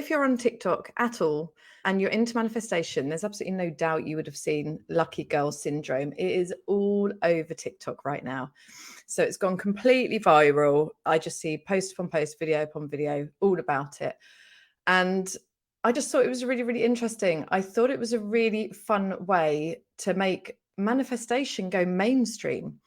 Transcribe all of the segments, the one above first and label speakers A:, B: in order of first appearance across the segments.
A: if you're on TikTok at all and you're into manifestation, there's absolutely no doubt you would have seen lucky girl syndrome. It is all over TikTok right now. So it's gone completely viral. I just see post upon post, video upon video, all about it. And I just thought it was really, really interesting. I thought it was a really fun way to make manifestation go mainstream.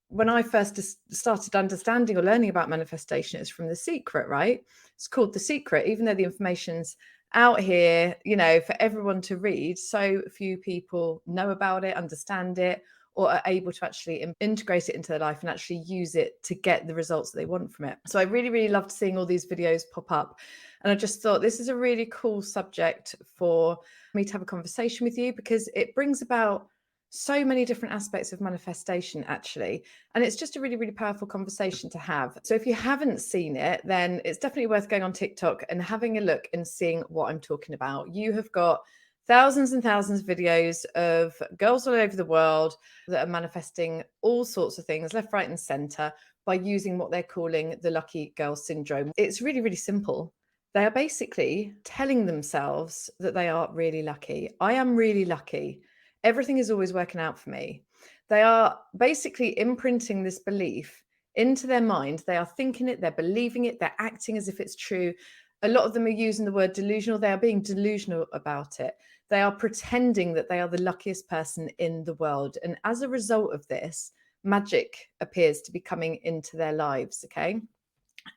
A: When I first started understanding or learning about manifestation, it's from The Secret, right? It's called The Secret, even though the information's out here, for everyone to read. So few people know about it, understand it, or are able to actually integrate it into their life and actually use it to get the results that they want from it. So I really, really loved seeing all these videos pop up. And I just thought this is a really cool subject for me to have a conversation with you, because it brings about so many different aspects of manifestation, actually. And it's just a really, really powerful conversation to have. So if you haven't seen it, then it's definitely worth going on TikTok and having a look and seeing what I'm talking about. You have got thousands and thousands of videos of girls all over the world that are manifesting all sorts of things, left, right, and center, by using what they're calling the lucky girl syndrome. It's really, really simple. They are basically telling themselves that they are really lucky. I am really lucky. Everything is always working out for me. They are basically imprinting this belief into their mind. They are thinking it, they're believing it, they're acting as if it's true. A lot of them are using the word delusional. They are being delusional about it. They are pretending that they are the luckiest person in the world. And as a result of this, magic appears to be coming into their lives. Okay.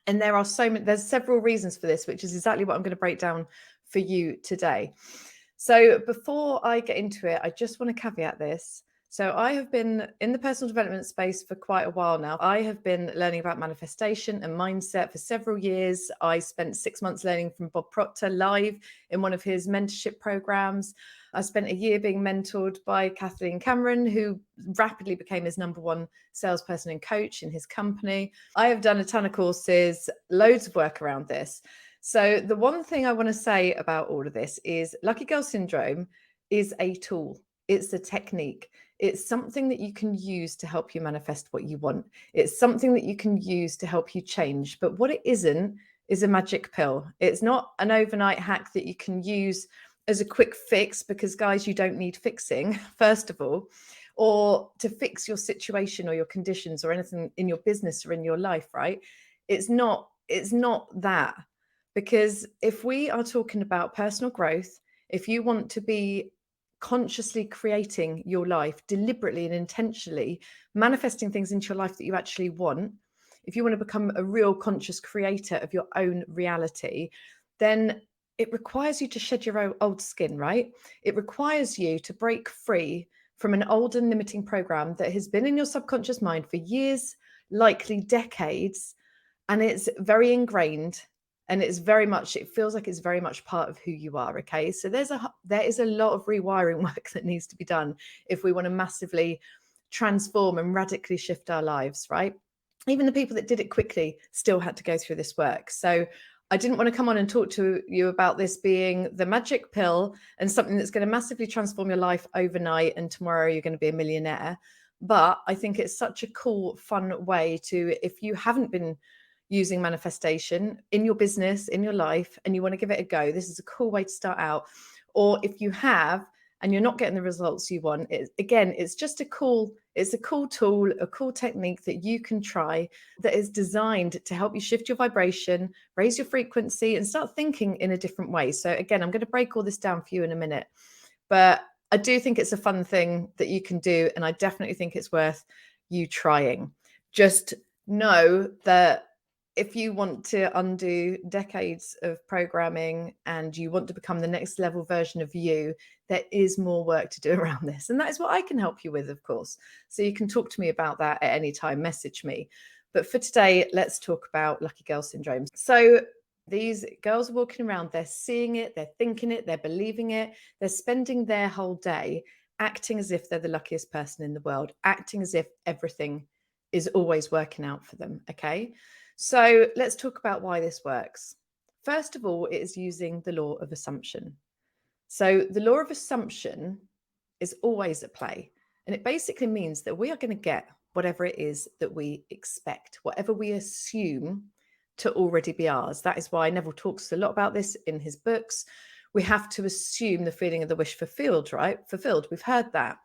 A: And there's several reasons for this, which is exactly what I'm going to break down for you today. So before I get into it, I just want to caveat this. So I have been in the personal development space for quite a while now. I have been learning about manifestation and mindset for several years. I spent 6 months learning from Bob Proctor live in one of his mentorship programs. I spent a year being mentored by Kathleen Cameron, who rapidly became his #1 salesperson and coach in his company. I have done a ton of courses, loads of work around this. So the one thing I want to say about all of this is lucky girl syndrome is a tool. It's a technique. It's something that you can use to help you manifest what you want. It's something that you can use to help you change. But what it isn't is a magic pill. It's not an overnight hack that you can use as a quick fix, because guys, you don't need fixing, first of all, or to fix your situation or your conditions or anything in your business or in your life, right? It's not that. Because if we are talking about personal growth, if you want to be consciously creating your life deliberately and intentionally, manifesting things into your life that you actually want, if you want to become a real conscious creator of your own reality, then it requires you to shed your old skin, right? It requires you to break free from an old and limiting program that has been in your subconscious mind for years, likely decades, and it's very ingrained. And it feels like it's very much part of who you are. Okay. So there is a lot of rewiring work that needs to be done if we want to massively transform and radically shift our lives, right? Even the people that did it quickly still had to go through this work. So I didn't want to come on and talk to you about this being the magic pill and something that's going to massively transform your life overnight and tomorrow you're going to be a millionaire. But I think it's such a cool, fun way to, if you haven't been using manifestation in your business, in your life, and you want to give it a go, this is a cool way to start out. Or if you have and you're not getting the results you want, it's just a cool tool, a cool technique that you can try, that is designed to help you shift your vibration, raise your frequency, and start thinking in a different way. So again, I'm going to break all this down for you in a minute, but I do think it's a fun thing that you can do, and I definitely think it's worth you trying. Just know that if you want to undo decades of programming and you want to become the next level version of you, there is more work to do around this. And that is what I can help you with, of course. So you can talk to me about that at any time, message me. But for today, let's talk about lucky girl syndrome. So these girls are walking around, they're seeing it, they're thinking it, they're believing it, they're spending their whole day acting as if they're the luckiest person in the world, acting as if everything is always working out for them. Okay. So let's talk about why this works. First of all, it is using the law of assumption. So the law of assumption is always at play. And it basically means that we are going to get whatever it is that we expect, whatever we assume to already be ours. That is why Neville talks a lot about this in his books. We have to assume the feeling of the wish fulfilled, right? Fulfilled. We've heard that.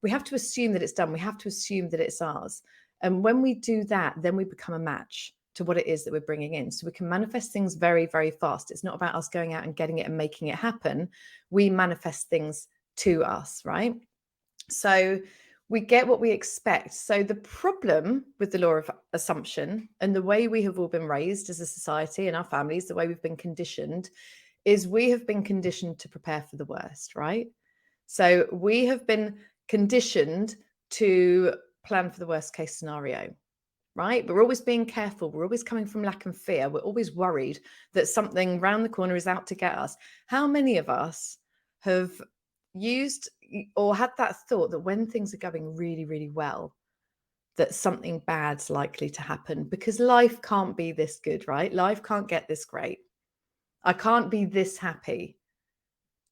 A: We have to assume that it's done. We have to assume that it's ours. And when we do that, then we become a match to what it is that we're bringing in. So we can manifest things very, very fast. It's not about us going out and getting it and making it happen. We manifest things to us, right? So we get what we expect. So the problem with the law of assumption and the way we have all been raised as a society and our families, the way we've been conditioned, is we have been conditioned to prepare for the worst, right? So we have been conditioned to plan for the worst case scenario, right? We're always being careful. We're always coming from lack and fear. We're always worried that something round the corner is out to get us. How many of us have used or had that thought that when things are going really, really well, that something bad's likely to happen? Because life can't be this good, right? Life can't get this great. I can't be this happy,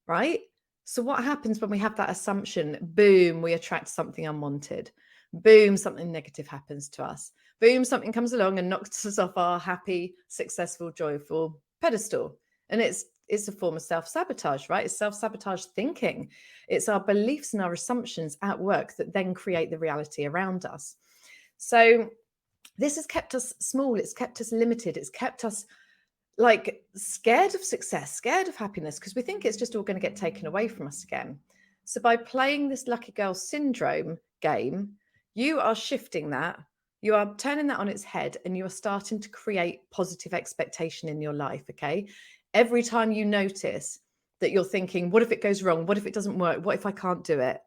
A: right? So what happens when we have that assumption? Boom, we attract something unwanted. Boom, something negative happens to us. Boom, something comes along and knocks us off our happy, successful, joyful pedestal. And it's a form of self-sabotage, right? It's self-sabotage thinking. It's our beliefs and our assumptions at work that then create the reality around us. So this has kept us small. It's kept us limited. It's kept us like scared of success, scared of happiness, because we think it's just all going to get taken away from us again. So by playing this lucky girl syndrome game, you are shifting that. You are turning that on its head and you are starting to create positive expectation in your life, okay? Every time you notice that you're thinking, what if it goes wrong? What if it doesn't work? What if I can't do it?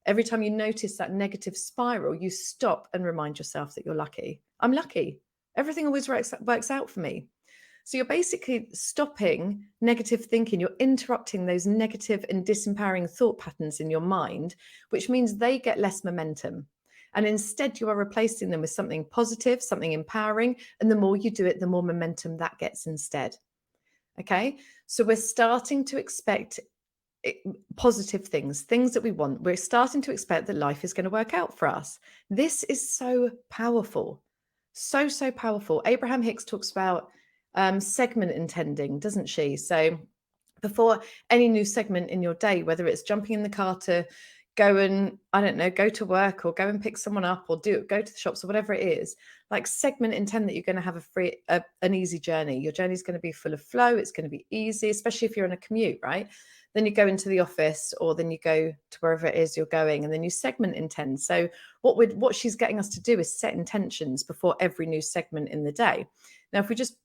A: Every time you notice that negative spiral, you stop and remind yourself that you're lucky. I'm lucky. Everything always works out for me. So you're basically stopping negative thinking. You're interrupting those negative and disempowering thought patterns in your mind, which means they get less momentum. And instead, you are replacing them with something positive, something empowering. And the more you do it, the more momentum that gets instead. Okay. So we're starting to expect positive things that we want. We're starting to expect that life is going to work out for us. This is so powerful. So powerful. Abraham Hicks talks about segment intending, doesn't she? So before any new segment in your day, whether it's jumping in the car to go and, I don't know, go to work or go and pick someone up or go to the shops or whatever it is, like segment intend that you're going to have an easy journey. Your journey is going to be full of flow. It's going to be easy, especially if you're on a commute, right? Then you go into the office or then you go to wherever it is you're going and then you segment intend. So what she's getting us to do is set intentions before every new segment in the day. Now, if we just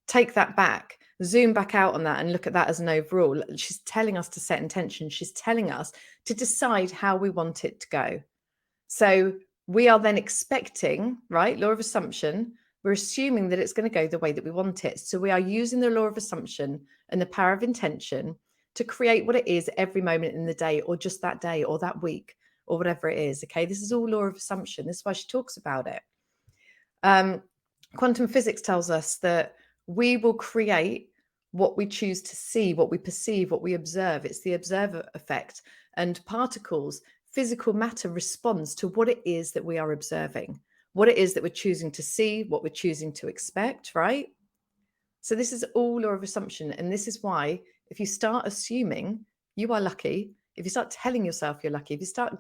A: take that back, zoom back out on that and look at that as an overall, she's telling us to set intention. She's telling us to decide how we want it to go. So we are then expecting, right? Law of assumption. We're assuming that it's going to go the way that we want it. So we are using the law of assumption and the power of intention to create what it is every moment in the day or just that day or that week or whatever it is. Okay. This is all law of assumption. This is why she talks about it. Quantum physics tells us that we will create what we choose to see, what we perceive, what we observe. It's the observer effect. And particles, physical matter responds to what it is that we are observing, what it is that we're choosing to see, what we're choosing to expect, right? So this is all law of assumption. And this is why if you start assuming you are lucky, if you start telling yourself you're lucky, if you start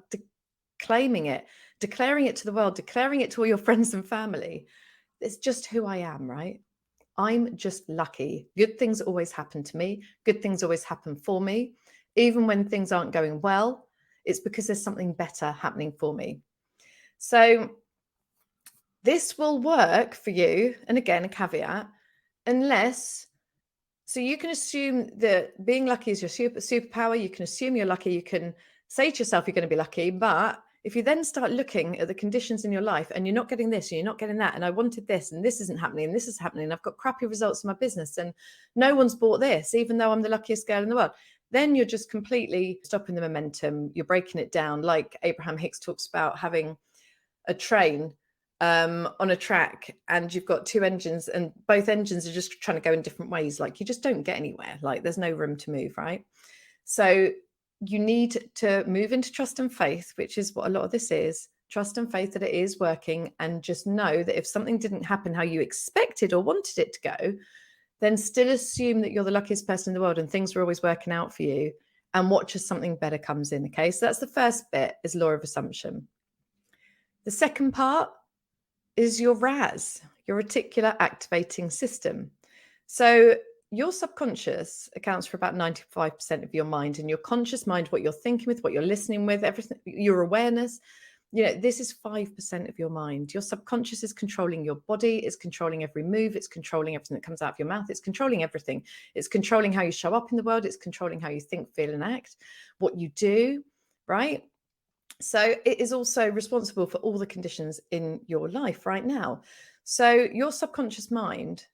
A: claiming it, declaring it to the world, declaring it to all your friends and family, it's just who I am, right? I'm just lucky. Good things always happen to me. Good things always happen for me. Even when things aren't going well, it's because there's something better happening for me. So this will work for you. And again, a caveat, so you can assume that being lucky is your superpower. You can assume you're lucky. You can say to yourself, you're going to be lucky. But if you then start looking at the conditions in your life and you're not getting this and you're not getting that, and I wanted this and this isn't happening and this is happening, and I've got crappy results in my business and no one's bought this, even though I'm the luckiest girl in the world, then you're just completely stopping the momentum. You're breaking it down. Like Abraham Hicks talks about having a train on a track and you've got two engines and both engines are just trying to go in different ways. Like you just don't get anywhere. Like there's no room to move, right? So you need to move into trust and faith, which is what a lot of this is. trust and faith that it is working, and just know that if something didn't happen how you expected or wanted it to go, then still assume that you're the luckiest person in the world and things are always working out for you, and watch as something better comes in. Okay, so that's the first bit, is law of assumption. The second part is your RAS, your reticular activating system. So your subconscious accounts for about 95% of your mind, and your conscious mind, what you're thinking with, what you're listening with, everything, your awareness, this is 5% of your mind. Your subconscious is controlling your body, it's controlling every move, it's controlling everything that comes out of your mouth, it's controlling everything. It's controlling how you show up in the world, it's controlling how you think, feel, and act, what you do, right? So it is also responsible for all the conditions in your life right now. So your subconscious mind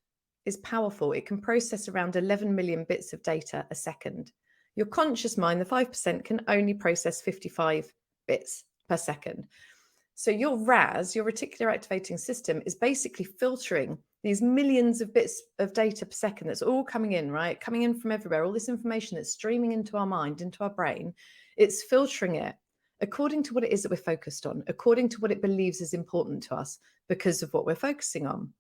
A: is powerful. It can process around 11 million bits of data a second. Your conscious mind, the 5%, can only process 55 bits per second. So your RAS, your reticular activating system, is basically filtering these millions of bits of data per second that's all coming in, right? Coming in from everywhere, all this information that's streaming into our mind, into our brain. It's filtering it according to what it is that we're focused on, according to what it believes is important to us because of what we're focusing on.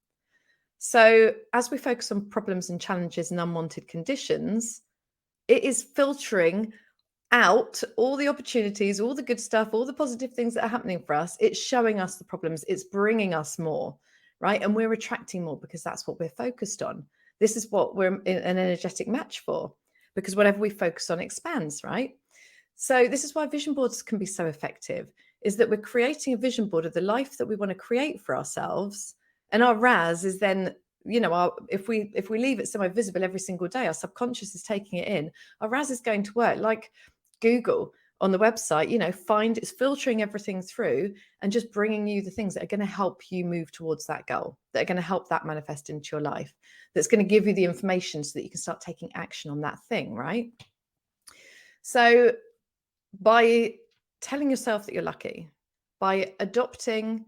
A: So as we focus on problems and challenges and unwanted conditions, it is filtering out all the opportunities, all the good stuff, all the positive things that are happening for us. It's showing us the problems. It's bringing us more, right? And we're attracting more because that's what we're focused on. This is what we're in an energetic match for, because whatever we focus on expands, right? So this is why vision boards can be so effective, is that we're creating a vision board of the life that we want to create for ourselves. And our RAS is then, if we leave it somewhere visible every single day, our subconscious is taking it in. Our RAS is going to work like Google on the website, it's filtering everything through and just bringing you the things that are going to help you move towards that goal, that are going to help that manifest into your life, that's going to give you the information so that you can start taking action on that thing, right? So by telling yourself that you're lucky, by adopting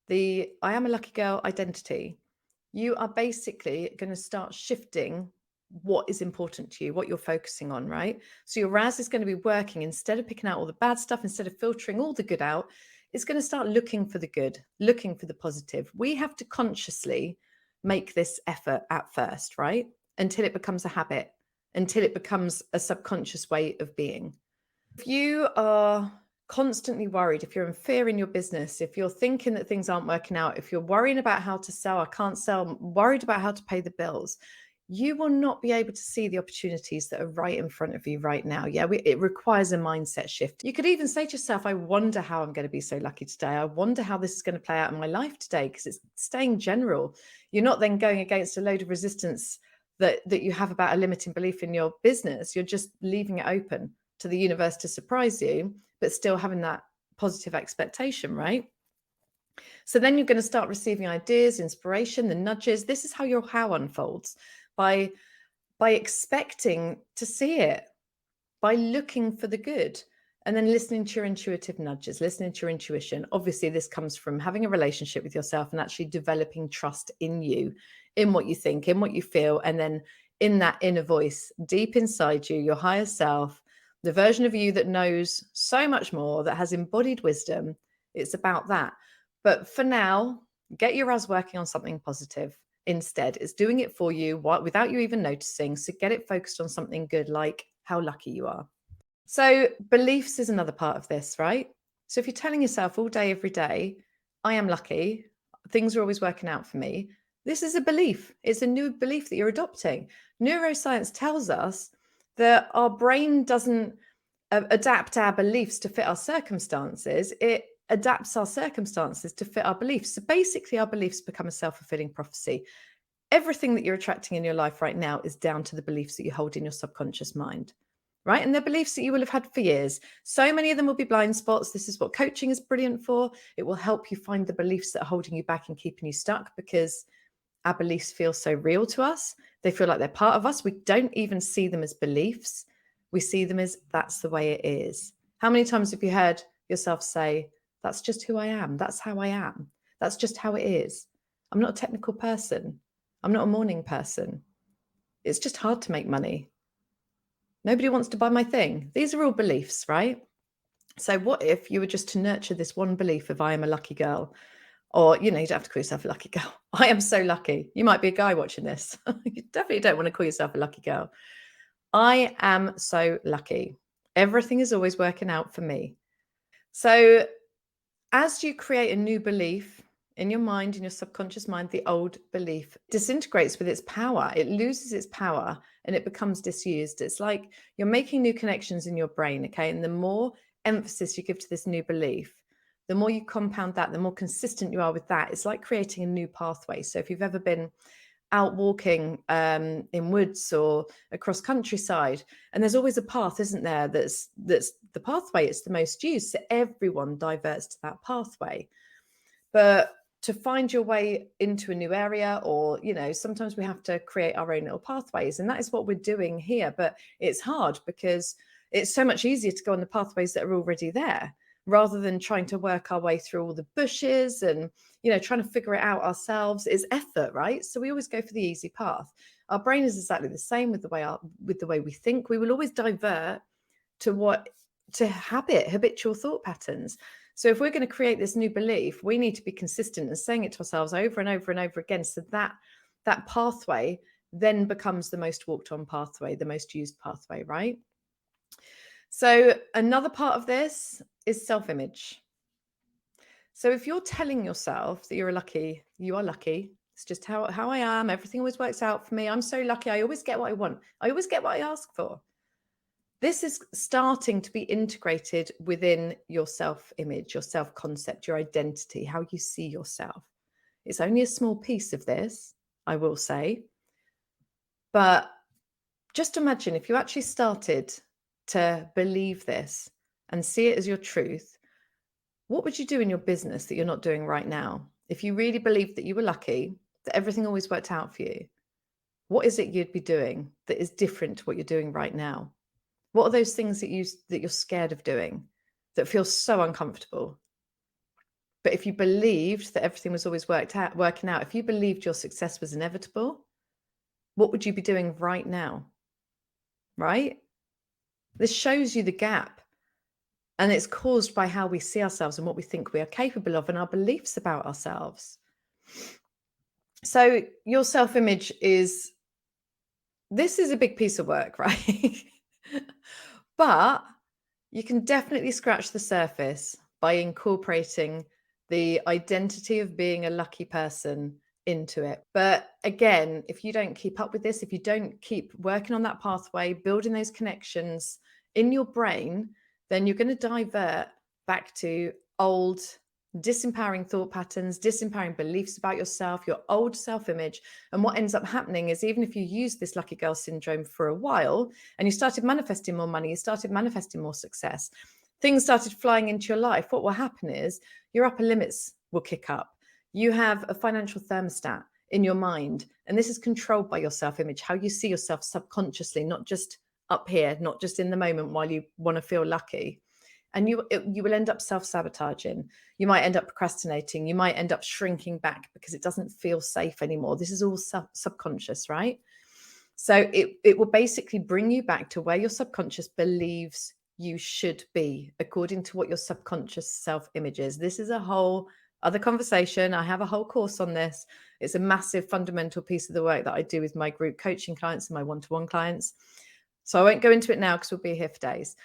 A: the I am a lucky girl identity, you are basically going to start shifting what is important to you, what you're focusing on, right? So your RAS is going to be working, instead of picking out all the bad stuff, instead of filtering all the good out, it's going to start looking for the good, looking for the positive. We have to consciously make this effort at first, right? Until it becomes a habit, until it becomes a subconscious way of being. If you are constantly worried, if you're in fear in your business, if you're thinking that things aren't working out, if you're worrying about how to sell, I can't sell, I'm worried about how to pay the bills, you will not be able to see the opportunities that are right in front of you right now. Yeah, it requires a mindset shift. You could even say to yourself, I wonder how I'm going to be so lucky today. I wonder how this is going to play out in my life today, because it's staying general. You're not then going against a load of resistance that you have about a limiting belief in your business. You're just leaving it open to the universe to surprise you, but still having that positive expectation, right? So then you're going to start receiving ideas, inspiration, the nudges. This is how your how unfolds, by expecting to see it, by looking for the good, and then listening to your intuitive nudges, listening to your intuition. Obviously, this comes from having a relationship with yourself and actually developing trust in you, in what you think, in what you feel, and then in that inner voice deep inside you, your higher self, the version of you that knows so much more, that has embodied wisdom. It's about that. But for now, get your RAS working on something positive instead. It's doing it for you without you even noticing. So get it focused on something good, like how lucky you are. So beliefs is another part of this, right? So if you're telling yourself all day, every day, I am lucky, things are always working out for me, this is a belief. It's a new belief that you're adopting. Neuroscience tells us that our brain doesn't adapt our beliefs to fit our circumstances. It adapts our circumstances to fit our beliefs. So basically, our beliefs become a self-fulfilling prophecy. Everything that you're attracting in your life right now is down to the beliefs that you hold in your subconscious mind, right? And they're beliefs that you will have had for years. So many of them will be blind spots. This is what coaching is brilliant for. It will help you find the beliefs that are holding you back and keeping you stuck, because our beliefs feel so real to us. They feel like they're part of us. We don't even see them as beliefs. We see them as, that's the way it is. How many times have you heard yourself say, that's just who I am. That's how I am. That's just how it is. I'm not a technical person. I'm not a morning person. It's just hard to make money. Nobody wants to buy my thing. These are all beliefs, right? So what if you were just to nurture this one belief of I am a lucky girl? Or, you don't have to call yourself a lucky girl. I am so lucky. You might be a guy watching this. You definitely don't want to call yourself a lucky girl. I am so lucky. Everything is always working out for me. So as you create a new belief in your mind, in your subconscious mind, the old belief disintegrates with its power. It loses its power and it becomes disused. It's like you're making new connections in your brain, okay? And the more emphasis you give to this new belief, the more you compound that, the more consistent you are with that. It's like creating a new pathway. So if you've ever been out walking in woods or across countryside, and there's always a path, isn't there, that's the pathway it's the most used, so everyone diverts to that pathway. But to find your way into a new area, or sometimes we have to create our own little pathways, and that is what we're doing here. But it's hard because it's so much easier to go on the pathways that are already there, rather than trying to work our way through all the bushes and trying to figure it out ourselves. Is effort, right? So we always go for the easy path. Our brain is exactly the same with the way we think. We will always divert to habitual thought patterns. So if we're going to create this new belief, we need to be consistent and saying it to ourselves over and over and over again, so that pathway then becomes the most walked on pathway, the most used pathway, right? So another part of this is self-image. So if you're telling yourself that you are lucky, it's just how I am, everything always works out for me, I'm so lucky, I always get what I want, I always get what I ask for. This is starting to be integrated within your self-image, your self-concept, your identity, how you see yourself. It's only a small piece of this, I will say. But just imagine if you actually started to believe this and see it as your truth, what would you do in your business that you're not doing right now? If you really believed that you were lucky, that everything always worked out for you, what is it you'd be doing that is different to what you're doing right now? What are those things that you're scared of doing, that feel so uncomfortable? But if you believed that everything was always working out, if you believed your success was inevitable, what would you be doing right now? Right? This shows you the gap. And it's caused by how we see ourselves and what we think we are capable of and our beliefs about ourselves. So your self-image this is a big piece of work, right? But you can definitely scratch the surface by incorporating the identity of being a lucky person into it. But again, if you don't keep up with this, if you don't keep working on that pathway, building those connections in your brain, then you're going to divert back to old disempowering thought patterns, disempowering beliefs about yourself, your old self-image. And what ends up happening is, even if you use this lucky girl syndrome for a while and you started manifesting more money, you started manifesting more success, things started flying into your life, what will happen is your upper limits will kick up. You have a financial thermostat in your mind, and this is controlled by your self-image, how you see yourself subconsciously, not just up here, not just in the moment while you want to feel lucky. And you will end up self-sabotaging. You might end up procrastinating. You might end up shrinking back because it doesn't feel safe anymore. This is all subconscious, right? So it will basically bring you back to where your subconscious believes you should be, according to what your subconscious self-image is. This is a whole other conversation. I have a whole course on this. It's a massive fundamental piece of the work that I do with my group coaching clients and my one-to-one clients. So I won't go into it now because we'll be here for days.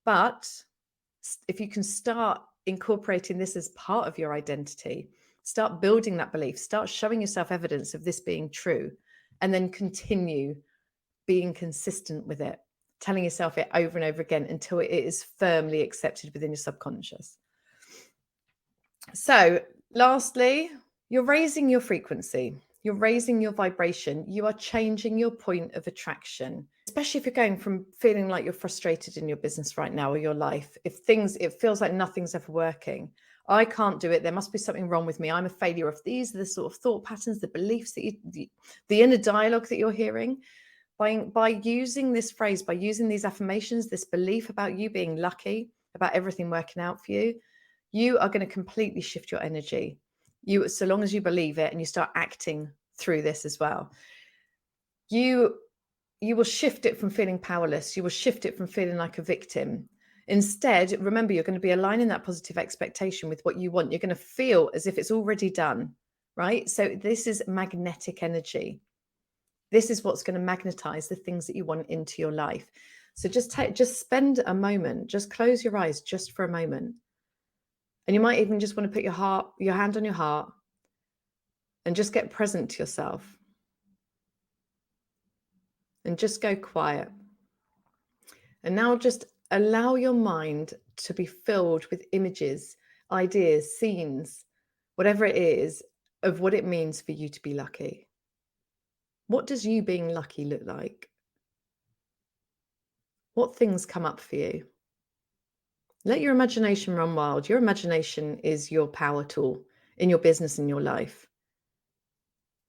A: But if you can start incorporating this as part of your identity, start building that belief, start showing yourself evidence of this being true, and then continue being consistent with it, telling yourself it over and over again until it is firmly accepted within your subconscious. So lastly, you're raising your frequency. You're raising your vibration. You are changing your point of attraction, especially if you're going from feeling like you're frustrated in your business right now or your life. If it feels like nothing's ever working. I can't do it. There must be something wrong with me. I'm a failure. If these are the sort of thought patterns, the beliefs that the inner dialogue that you're hearing, by using this phrase, by using these affirmations, this belief about you being lucky, about everything working out for you, you are going to completely shift your energy. So long as you believe it and you start acting through this as well, you will shift it from feeling powerless. You will shift it from feeling like a victim. Instead, remember, you're going to be aligning that positive expectation with what you want. You're going to feel as if it's already done, right? So this is magnetic energy. This is what's going to magnetize the things that you want into your life. So just spend a moment, just close your eyes just for a moment. And you might even just want to put your hand on your heart and just get present to yourself. And just go quiet. And now just allow your mind to be filled with images, ideas, scenes, whatever it is, of what it means for you to be lucky. What does you being lucky look like? What things come up for you? Let your imagination run wild. Your imagination is your power tool in your business and your life.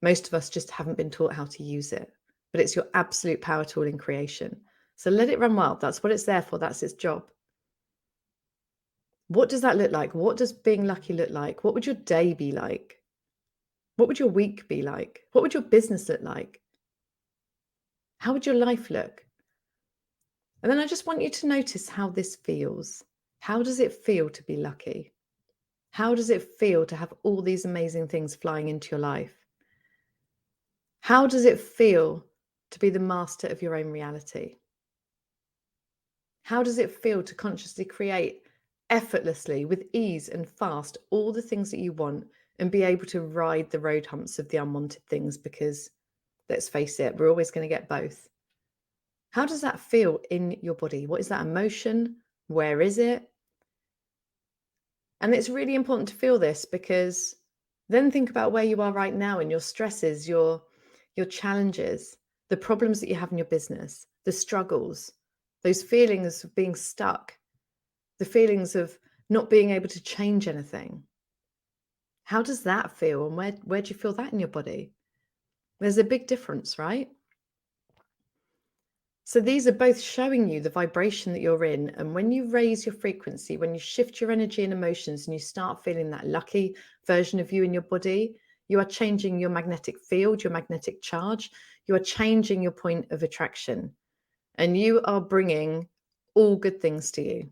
A: Most of us just haven't been taught how to use it, but it's your absolute power tool in creation. So let it run wild. That's what it's there for. That's its job. What does that look like? What does being lucky look like? What would your day be like? What would your week be like? What would your business look like? How would your life look? And then I just want you to notice how this feels. How does it feel to be lucky? How does it feel to have all these amazing things flying into your life? How does it feel to be the master of your own reality? How does it feel to consciously create effortlessly, with ease and fast, all the things that you want and be able to ride the road humps of the unwanted things? Because let's face it, we're always going to get both. How does that feel in your body? What is that emotion? Where is it? And it's really important to feel this, because then think about where you are right now and your stresses, your challenges, the problems that you have in your business, the struggles, those feelings of being stuck, the feelings of not being able to change anything. How does that feel? And where do you feel that in your body? There's a big difference, right? So these are both showing you the vibration that you're in. And when you raise your frequency, when you shift your energy and emotions and you start feeling that lucky version of you in your body, you are changing your magnetic field, your magnetic charge. You are changing your point of attraction, and you are bringing all good things to you.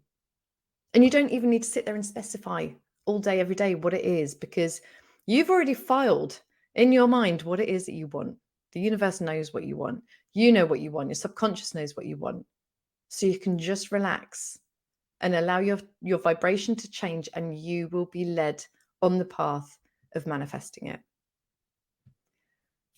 A: And you don't even need to sit there and specify all day, every day what it is, because you've already filed in your mind what it is that you want. The universe knows what you want. You know what you want. Your subconscious knows what you want. So you can just relax and allow your vibration to change, and you will be led on the path of manifesting it.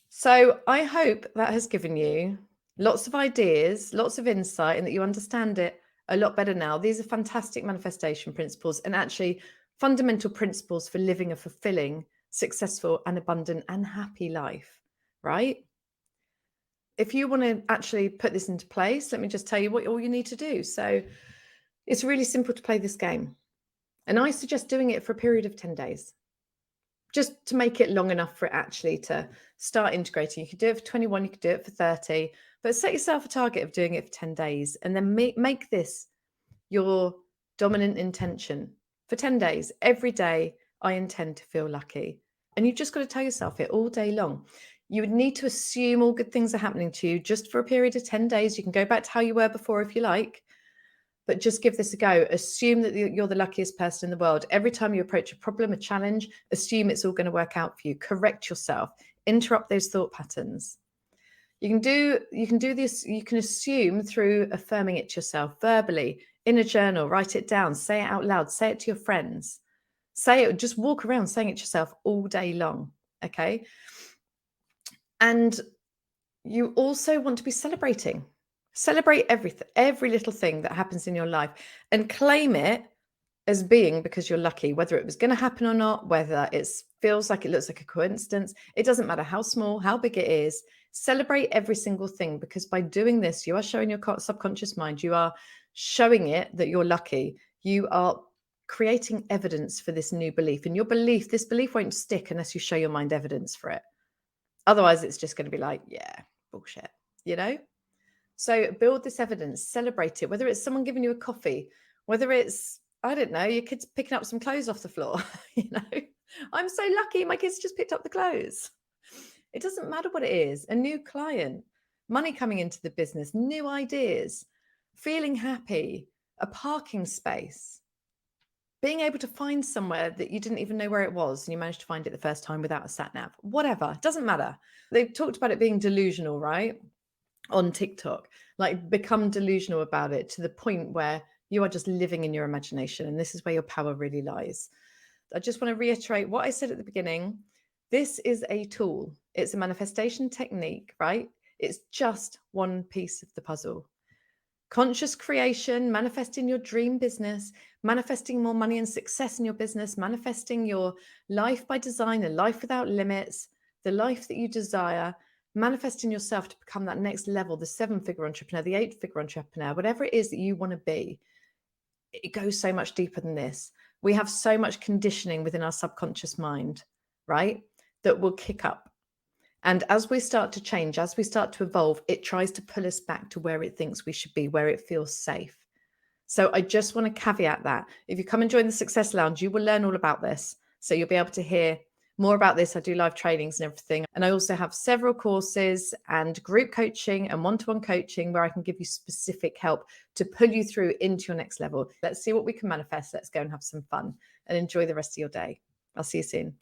A: So I hope that has given you lots of ideas, lots of insight, and that you understand it a lot better now. These are fantastic manifestation principles, and actually fundamental principles for living a fulfilling, successful, and abundant and happy life, right? If you want to actually put this into place, let me just tell you what all you need to do. So it's really simple to play this game. And I suggest doing it for a period of 10 days, just to make it long enough for it actually to start integrating. You could do it for 21, you could do it for 30, but set yourself a target of doing it for 10 days, and then make this your dominant intention for 10 days. Every day, I intend to feel lucky. And you've just got to tell yourself it all day long. You would need to assume all good things are happening to you just for a period of 10 days. You can go back to how you were before if you like, but just give this a go. Assume that you're the luckiest person in the world. Every time you approach a problem, a challenge, assume it's all going to work out for you. Correct yourself. Interrupt those thought patterns. You can do this. You can assume through affirming it to yourself verbally, in a journal, write it down, say it out loud, say it to your friends, say it, just walk around saying it to yourself all day long. Okay. And you also want to be celebrating. Celebrate everything, every little thing that happens in your life, and claim it as being because you're lucky, whether it was going to happen or not, whether it feels like it looks like a coincidence. It doesn't matter how small, how big it is. Celebrate every single thing, because by doing this, you are showing your subconscious mind, you are showing it that you're lucky. You are creating evidence for this new belief. And this belief won't stick unless you show your mind evidence for it. Otherwise, it's just going to be like, yeah, bullshit, you know? So build this evidence, celebrate it, whether it's someone giving you a coffee, whether it's, I don't know, your kids picking up some clothes off the floor. I'm so lucky my kids just picked up the clothes. It doesn't matter what it is. A new client, money coming into the business, new ideas, feeling happy, a parking space, being able to find somewhere that you didn't even know where it was and you managed to find it the first time without a sat nav, whatever, doesn't matter. They've talked about it being delusional, right? On TikTok, like become delusional about it to the point where you are just living in your imagination. And this is where your power really lies. I just want to reiterate what I said at the beginning. This is a tool, it's a manifestation technique, right? It's just one piece of the puzzle. Conscious creation, manifesting your dream business, manifesting more money and success in your business, manifesting your life by design, a life without limits, the life that you desire, manifesting yourself to become that next level, the 7-figure entrepreneur, the 8-figure entrepreneur, whatever it is that you want to be. It goes so much deeper than this. We have so much conditioning within our subconscious mind, right? That will kick up. And as we start to change, as we start to evolve, it tries to pull us back to where it thinks we should be, where it feels safe. So I just want to caveat that. If you come and join the Success Lounge, you will learn all about this. So you'll be able to hear more about this. I do live trainings and everything. And I also have several courses and group coaching and one-to-one coaching where I can give you specific help to pull you through into your next level. Let's see what we can manifest. Let's go and have some fun and enjoy the rest of your day. I'll see you soon.